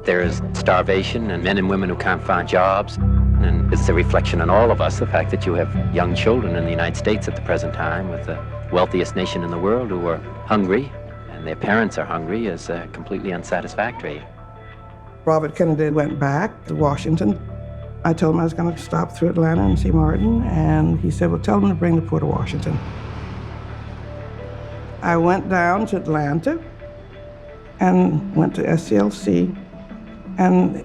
There's starvation and men and women who can't find jobs. And it's a reflection on all of us, the fact that you have young children in the United States at the present time, with the wealthiest nation in the world, who are hungry, and their parents are hungry, is completely unsatisfactory. Robert Kennedy went back to Washington. I told him I was going to stop through Atlanta and see Martin, and he said, well, tell him to bring the poor to Washington. I went down to Atlanta and went to SCLC, and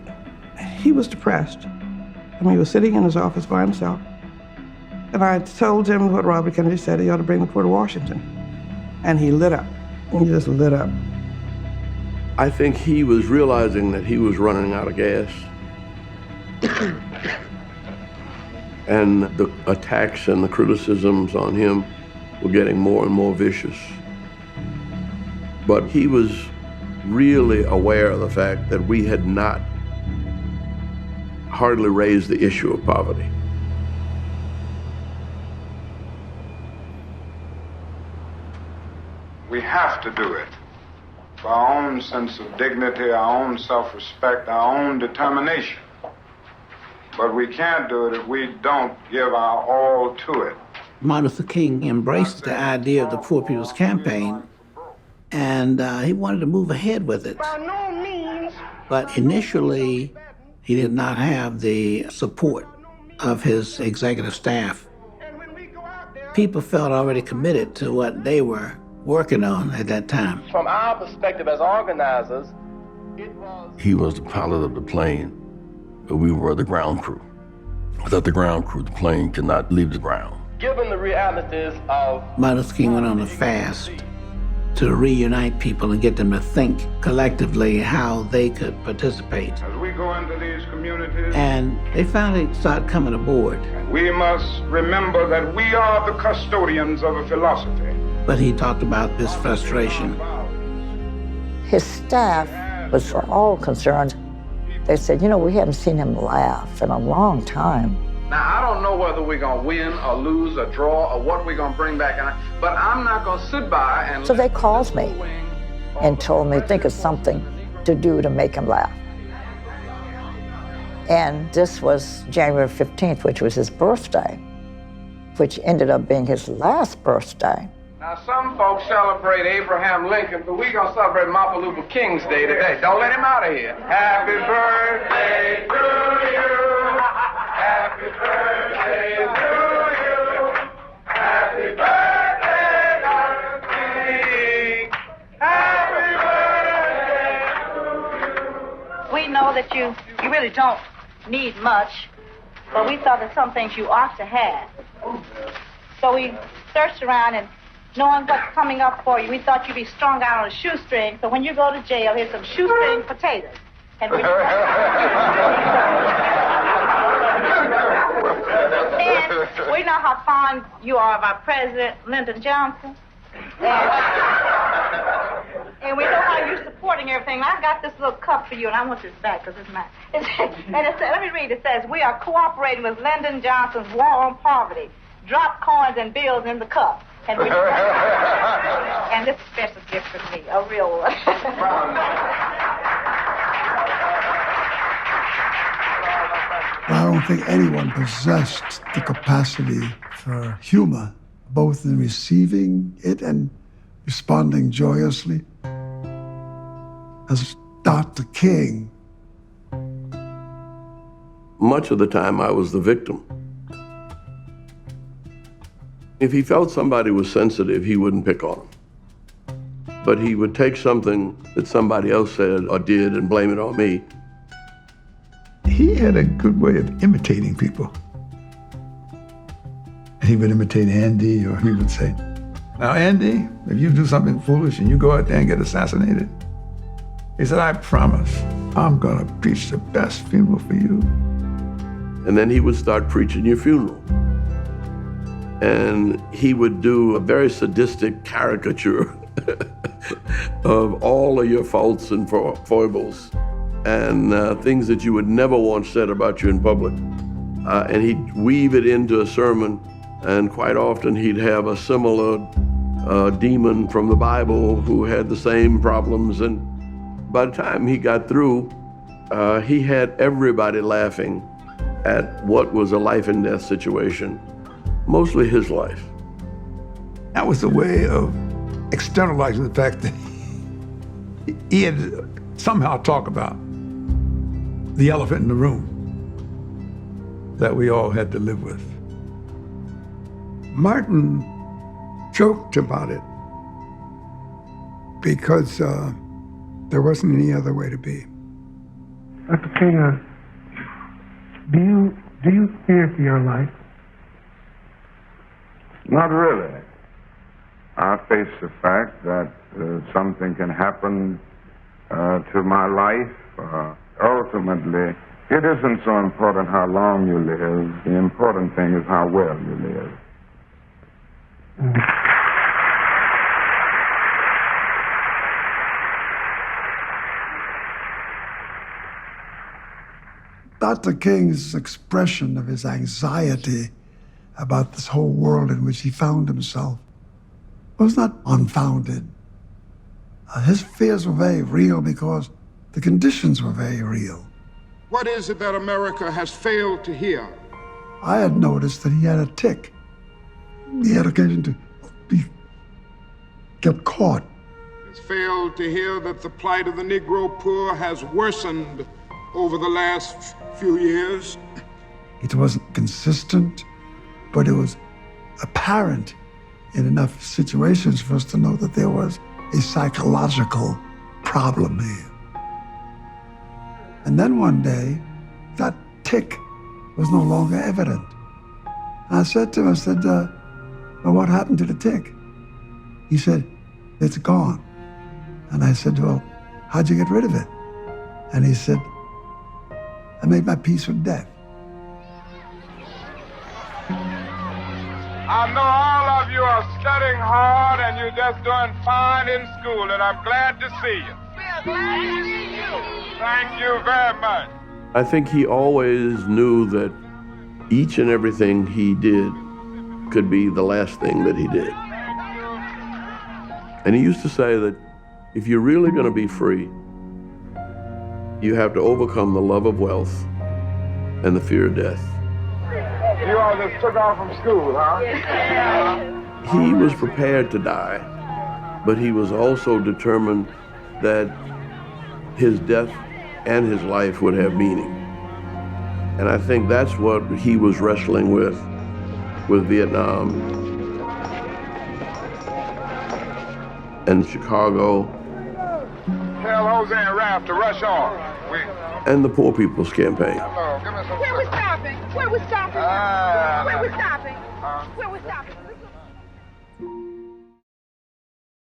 he was depressed. I mean, he was sitting in his office by himself, and I told him what Robert Kennedy said, he ought to bring the poor to Washington. And he lit up. He just lit up. I think he was realizing that he was running out of gas. And the attacks and the criticisms on him were getting more and more vicious. But he was really aware of the fact that we had not hardly raised the issue of poverty. We have to do it for our own sense of dignity, our own self-respect, our own determination. But we can't do it if we don't give our all to it. Martin Luther King embraced the idea of the Poor People's Campaign, and he wanted to move ahead with it. By no means. But initially, he did not have the support of his executive staff. People felt already committed to what they were working on at that time. From our perspective as organizers, He was the pilot of the plane, but we were the ground crew. Without the ground crew, the plane could not leave the ground. given the realities of... Martin Luther King went on a fast to reunite people and get them to think collectively how they could participate. As we go into these communities, And they finally started coming aboard. we must remember that we are the custodians of a philosophy. But he talked about this frustration. His staff was for all concerned. They said, you know, we haven't seen him laugh in a long time. Now, I don't know whether we're going to win or lose or draw or what we're going to bring back, but I'm not going to sit by and... So they called me and told me, think of something to do to make him laugh. And this was January 15th, which was his birthday, which ended up being his last birthday. Now, some folks celebrate Abraham Lincoln, but we're going to celebrate Martin Luther King's Day today. Don't let him out of here. Happy birthday to you. Happy birthday to you. Happy birthday, Dr. King. Happy birthday to you. We know that you really don't need much, but we thought that some things you ought to have. So we searched around, and knowing what's coming up for you, we thought you'd be strung out on a shoestring, so when you go to jail, here's some shoestring potatoes. And we and we know how fond you are of our president, Lyndon Johnson. And we know how you're supporting everything. I've got this little cup for you, and I want this back because it's mine. Let me read. It says, we are cooperating with Lyndon Johnson's war on poverty. Drop coins and bills in the cup. And, and this is a special gift for me, a real one. I don't think anyone possessed the capacity for humor, both in receiving it and responding joyously. As Dr. King. Much of the time, I was the victim. If he felt somebody was sensitive, he wouldn't pick on them. But he would take something that somebody else said or did and blame it on me. He had a good way of imitating people. He would imitate Andy, or he would say, now, Andy, if you do something foolish and you go out there and get assassinated, he said, I promise I'm going to preach the best funeral for you. And then he would start preaching your funeral. And he would do a very sadistic caricature of all of your faults and foibles and things that you would never want said about you in public. And he'd weave it into a sermon, and quite often he'd have a similar demon from the Bible who had the same problems. And by the time he got through, He had everybody laughing at what was a life and death situation, mostly his life. That was a way of externalizing the fact that he had to somehow talk about the elephant in the room that we all had to live with. Martin joked about it because there wasn't any other way to be. Dr. King, do you fear for your life? Not really. I face the fact that something can happen to my life. Ultimately, it isn't so important how long you live. The important thing is how well you live. Dr. King's expression of his anxiety about this whole world in which he found himself was not unfounded. His fears were very real because the conditions were very real. What is it that America has failed to hear? I had noticed that he had a tic. He had occasion to get caught. Has failed to hear that the plight of the Negro poor has worsened over the last few years. It wasn't consistent, but it was apparent in enough situations for us to know that there was a psychological problem here. And then one day, that tic was no longer evident. I said to him, well, what happened to the tic? He said, it's gone. And I said, well, how'd you get rid of it? And he said, I made my peace with death. I know all of you are studying hard and you're just doing fine in school, and I'm glad to see you. We're glad to see you. Thank you very much. I think he always knew that each and everything he did could be the last thing that he did. And he used to say that if you're really going to be free, you have to overcome the love of wealth and the fear of death. You all just took off from school, huh? He was prepared to die, but he was also determined that his death and his life would have meaning. And I think that's what he was wrestling with Vietnam and Chicago. Tell Jose and Ralph to rush on. And the Poor People's Campaign. Hello, give me some. Where we stopping? Where we stopping? Where we stopping? Where we stopping?